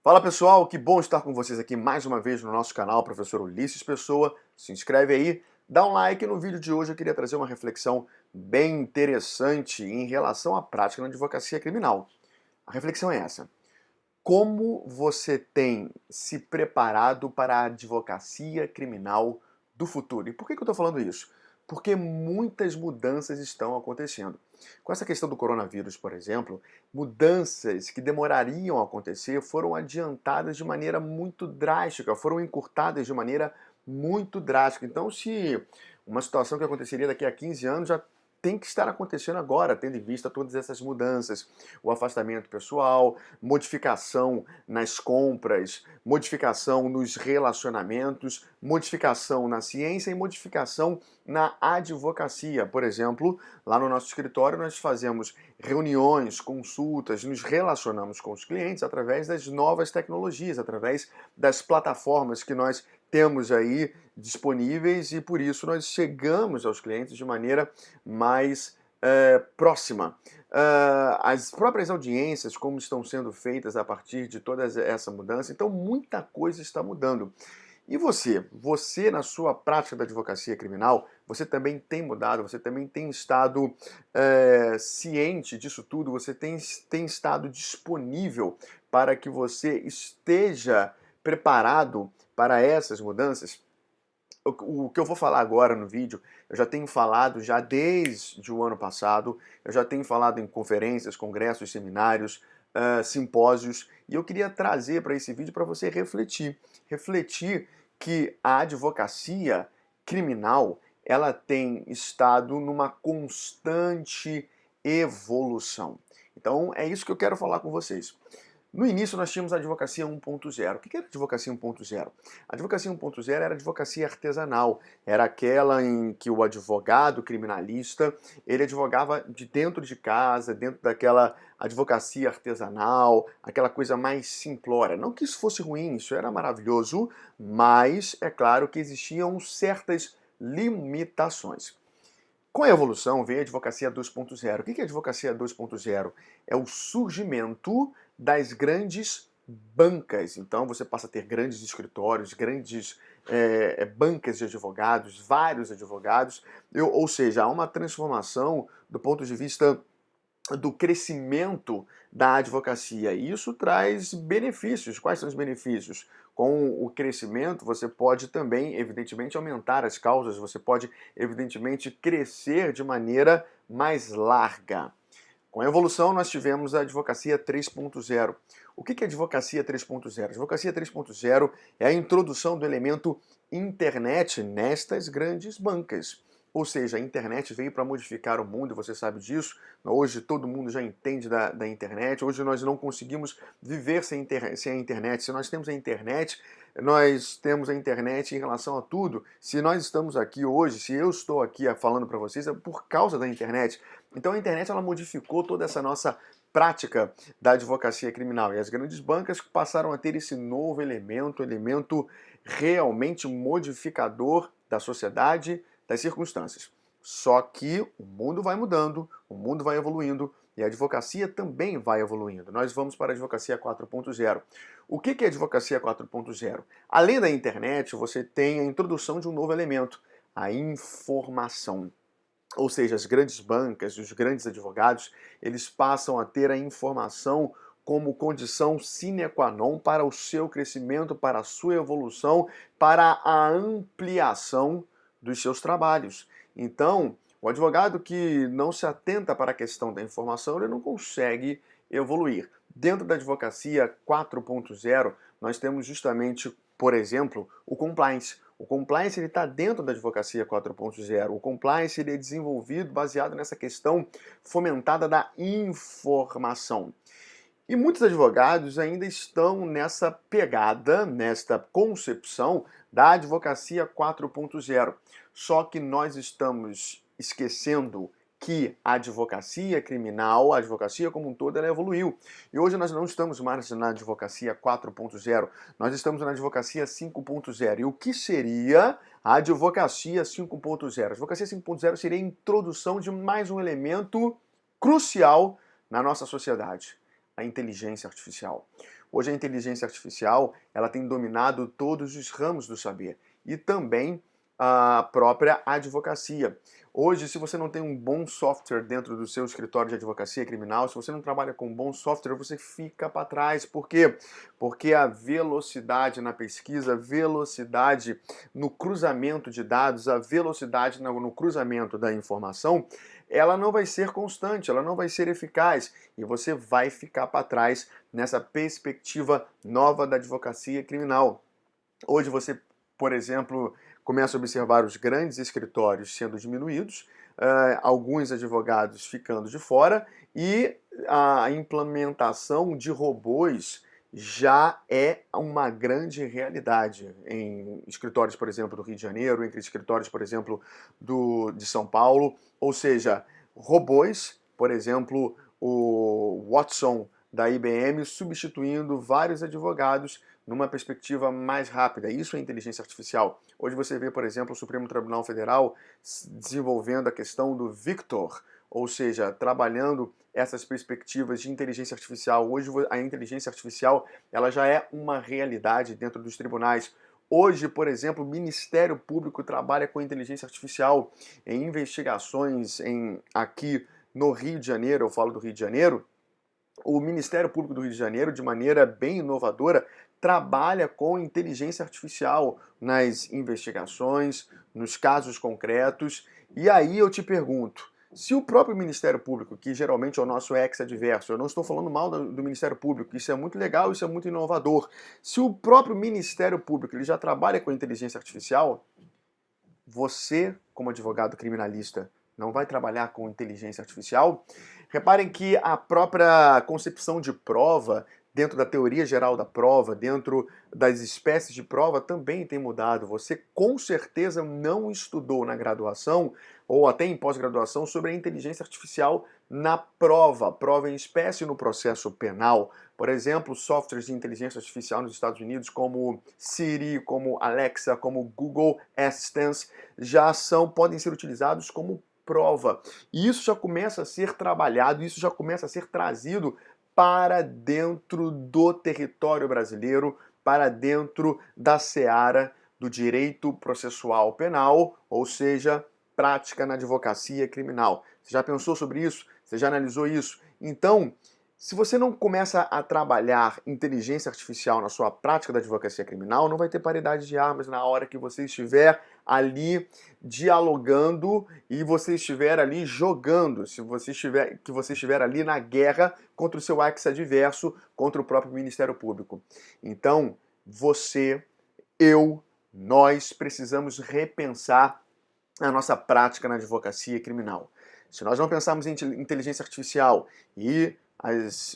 Fala pessoal, que bom estar com vocês aqui mais uma vez no nosso canal, Professor Ulisses Pessoa. Se inscreve aí, dá um like. No vídeo de hoje eu queria trazer uma reflexão bem interessante em relação à prática na advocacia criminal. A reflexão é essa: como você tem se preparado para a advocacia criminal do futuro? E por que eu estou falando isso? Porque muitas mudanças estão acontecendo. Com essa questão do coronavírus, por exemplo, mudanças que demorariam a acontecer foram adiantadas de maneira muito drástica, foram encurtadas de maneira muito drástica. Então, se uma situação que aconteceria daqui a 15 anos já tem que estar acontecendo agora, tendo em vista todas essas mudanças, o afastamento pessoal, modificação nas compras, modificação nos relacionamentos, modificação na ciência e modificação na advocacia. Por exemplo, lá no nosso escritório nós fazemos reuniões, consultas, nos relacionamos com os clientes através das novas tecnologias, através das plataformas que nós temos aí disponíveis, e por isso nós chegamos aos clientes de maneira mais próxima. As próprias audiências, como estão sendo feitas a partir de toda essa mudança, então muita coisa está mudando. E você na sua prática da advocacia criminal, você também tem mudado, você também tem estado ciente disso tudo, você tem estado disponível para que você esteja preparado para essas mudanças? O que eu vou falar agora no vídeo, eu já tenho falado já desde o ano passado, eu já tenho falado em conferências, congressos, seminários, simpósios, e eu queria trazer para esse vídeo para você refletir. Refletir que a advocacia criminal, ela tem estado numa constante evolução. Então é isso que eu quero falar com vocês. No início nós tínhamos a advocacia 1.0. O que era a advocacia 1.0? A advocacia 1.0 era a advocacia artesanal. Era aquela em que o advogado criminalista, ele advogava de dentro de casa, dentro daquela advocacia artesanal, aquela coisa mais simplória. Não que isso fosse ruim, isso era maravilhoso, mas é claro que existiam certas limitações. Com a evolução veio a advocacia 2.0. O que é a advocacia 2.0? É o surgimento das grandes bancas. Então você passa a ter grandes escritórios, grandes bancas de advogados, vários advogados, ou seja, há uma transformação do ponto de vista do crescimento da advocacia. E isso traz benefícios. Quais são os benefícios? Com o crescimento, você pode também, evidentemente, aumentar as causas, você pode, evidentemente, crescer de maneira mais larga. Com a evolução, nós tivemos a advocacia 3.0. O que é a advocacia 3.0? A advocacia 3.0 é a introdução do elemento internet nestas grandes bancas. Ou seja, a internet veio para modificar o mundo, você sabe disso. Hoje todo mundo já entende da internet. Hoje nós não conseguimos viver sem a internet. Se nós temos a internet, nós temos a internet em relação a tudo. Se nós estamos aqui hoje, se eu estou aqui falando para vocês, é por causa da internet. Então a internet ela modificou toda essa nossa prática da advocacia criminal. E as grandes bancas passaram a ter esse novo elemento realmente modificador da sociedade, das circunstâncias. Só que o mundo vai mudando, o mundo vai evoluindo e a advocacia também vai evoluindo. Nós vamos para a advocacia 4.0. O que é a advocacia 4.0? Além da internet, você tem a introdução de um novo elemento, a informação. Ou seja, as grandes bancas, os grandes advogados, eles passam a ter a informação como condição sine qua non para o seu crescimento, para a sua evolução, para a ampliação dos seus trabalhos. Então, o advogado que não se atenta para a questão da informação, ele não consegue evoluir. Dentro da advocacia 4.0, nós temos justamente, por exemplo, o compliance. O compliance está dentro da advocacia 4.0. O compliance ele é desenvolvido baseado nessa questão fomentada da informação. E muitos advogados ainda estão nessa pegada, nesta concepção da advocacia 4.0. Só que nós estamos esquecendo que a advocacia criminal, a advocacia como um todo, ela evoluiu. E hoje nós não estamos mais na advocacia 4.0, nós estamos na advocacia 5.0. E o que seria a advocacia 5.0? A advocacia 5.0 seria a introdução de mais um elemento crucial na nossa sociedade: A inteligência artificial. Hoje a inteligência artificial ela tem dominado todos os ramos do saber e também a própria advocacia. Hoje, se você não tem um bom software dentro do seu escritório de advocacia criminal, se você não trabalha com um bom software, você fica para trás. Por quê? Porque a velocidade na pesquisa, a velocidade no cruzamento de dados, a velocidade no cruzamento da informação, ela não vai ser constante, ela não vai ser eficaz e você vai ficar para trás nessa perspectiva nova da advocacia criminal. Hoje você, por exemplo, começa a observar os grandes escritórios sendo diminuídos, alguns advogados ficando de fora e a implementação de robôs já é uma grande realidade em escritórios, por exemplo, do Rio de Janeiro, entre escritórios, por exemplo, de São Paulo, ou seja, robôs, por exemplo, o Watson da IBM substituindo vários advogados numa perspectiva mais rápida. Isso é inteligência artificial. Hoje você vê, por exemplo, o Supremo Tribunal Federal desenvolvendo a questão do Victor, ou seja, trabalhando essas perspectivas de inteligência artificial. Hoje a inteligência artificial ela já é uma realidade dentro dos tribunais. Hoje, por exemplo, o Ministério Público trabalha com inteligência artificial em investigações aqui no Rio de Janeiro, eu falo do Rio de Janeiro. O Ministério Público do Rio de Janeiro, de maneira bem inovadora, trabalha com inteligência artificial nas investigações, nos casos concretos. E aí eu te pergunto, se o próprio Ministério Público, que geralmente é o nosso ex-adverso, eu não estou falando mal do Ministério Público, isso é muito legal, isso é muito inovador. Se o próprio Ministério Público ele já trabalha com inteligência artificial, você, como advogado criminalista, não vai trabalhar com inteligência artificial? Reparem que a própria concepção de prova, dentro da teoria geral da prova, dentro das espécies de prova, também tem mudado. Você com certeza não estudou na graduação ou até em pós-graduação sobre a inteligência artificial na prova em espécie no processo penal. Por exemplo, softwares de inteligência artificial nos Estados Unidos como Siri, como Alexa, como Google Assistant podem ser utilizados como prova. E isso já começa a ser trabalhado, isso já começa a ser trazido para dentro do território brasileiro, para dentro da seara do direito processual penal, ou seja, prática na advocacia criminal. Você já pensou sobre isso? Você já analisou isso? Então, se você não começa a trabalhar inteligência artificial na sua prática da advocacia criminal, não vai ter paridade de armas na hora que você estiver ali dialogando e você estiver ali jogando, que você estiver ali na guerra contra o seu ex-adverso, contra o próprio Ministério Público. Então, nós precisamos repensar a nossa prática na advocacia criminal. Se nós não pensarmos em inteligência artificial e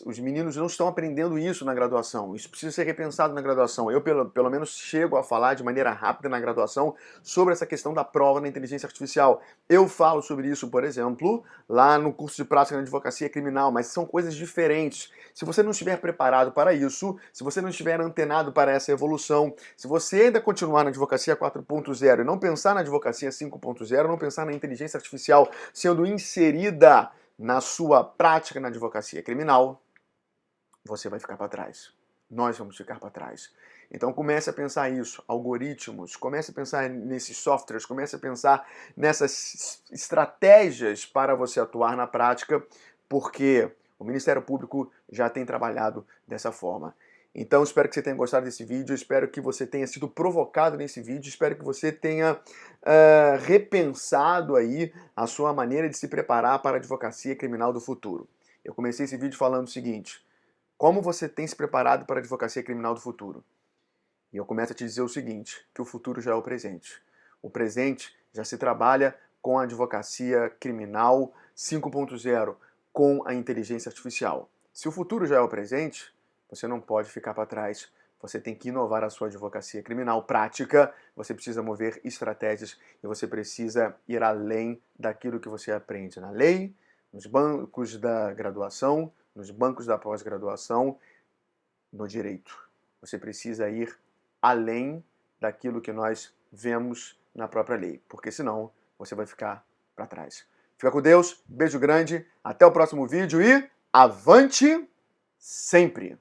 os meninos não estão aprendendo isso na graduação, isso precisa ser repensado na graduação. Eu, pelo menos, chego a falar de maneira rápida na graduação sobre essa questão da prova na inteligência artificial. Eu falo sobre isso, por exemplo, lá no curso de prática na advocacia criminal, mas são coisas diferentes. Se você não estiver preparado para isso, se você não estiver antenado para essa evolução, se você ainda continuar na advocacia 4.0 e não pensar na advocacia 5.0, não pensar na inteligência artificial sendo inserida na sua prática na advocacia criminal, você vai ficar para trás. Nós vamos ficar para trás. Então comece a pensar isso, algoritmos, comece a pensar nesses softwares, comece a pensar nessas estratégias para você atuar na prática, porque o Ministério Público já tem trabalhado dessa forma. Então espero que você tenha gostado desse vídeo, espero que você tenha sido provocado nesse vídeo, espero que você tenha repensado aí a sua maneira de se preparar para a advocacia criminal do futuro. Eu comecei esse vídeo falando o seguinte: como você tem se preparado para a advocacia criminal do futuro? E eu começo a te dizer o seguinte, que o futuro já é o presente. O presente já se trabalha com a advocacia criminal 5.0, com a inteligência artificial. Se o futuro já é o presente, você não pode ficar para trás. Você tem que inovar a sua advocacia criminal prática, você precisa mover estratégias e você precisa ir além daquilo que você aprende na lei, nos bancos da graduação, nos bancos da pós-graduação, no direito. Você precisa ir além daquilo que nós vemos na própria lei, porque senão você vai ficar para trás. Fica com Deus, beijo grande, até o próximo vídeo e avante! sempre.